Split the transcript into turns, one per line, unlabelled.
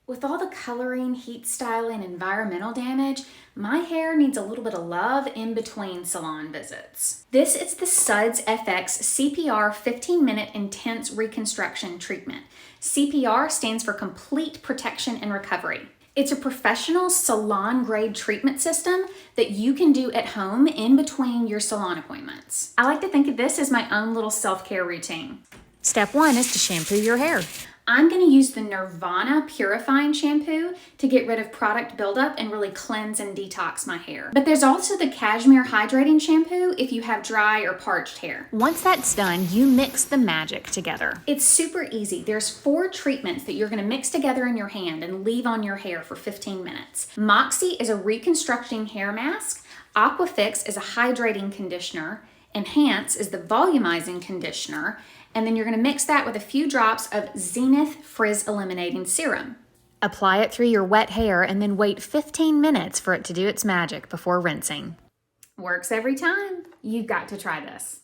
With all the coloring, heat styling, environmental damage, my hair needs a little bit of love in between salon visits. This is the SUDZZfx CPR 15-minute intense reconstruction treatment. CPR stands for Complete Protection and Recovery. It's a professional salon-grade treatment system that you can do at home in between your salon appointments. I like to think of this as my own little self-care routine.
Step 1 is to shampoo your hair.
I'm going to use the Nirvana Purifying Shampoo to get rid of product buildup and really cleanse and detox my hair. But there's also the Cashmere Hydrating Shampoo if you have dry or parched hair.
Once that's done, you mix the magic together.
It's super easy. There's 4 treatments that you're going to mix together in your hand and leave on your hair for 15 minutes. Moxie is a reconstructing hair mask. Aquafix is a hydrating conditioner. Enhance is the volumizing conditioner. And then you're going to mix that with a few drops of Zenith Frizz Eliminating Serum.
Apply it through your wet hair and then wait 15 minutes for it to do its magic before rinsing.
Works every time. You've got to try this.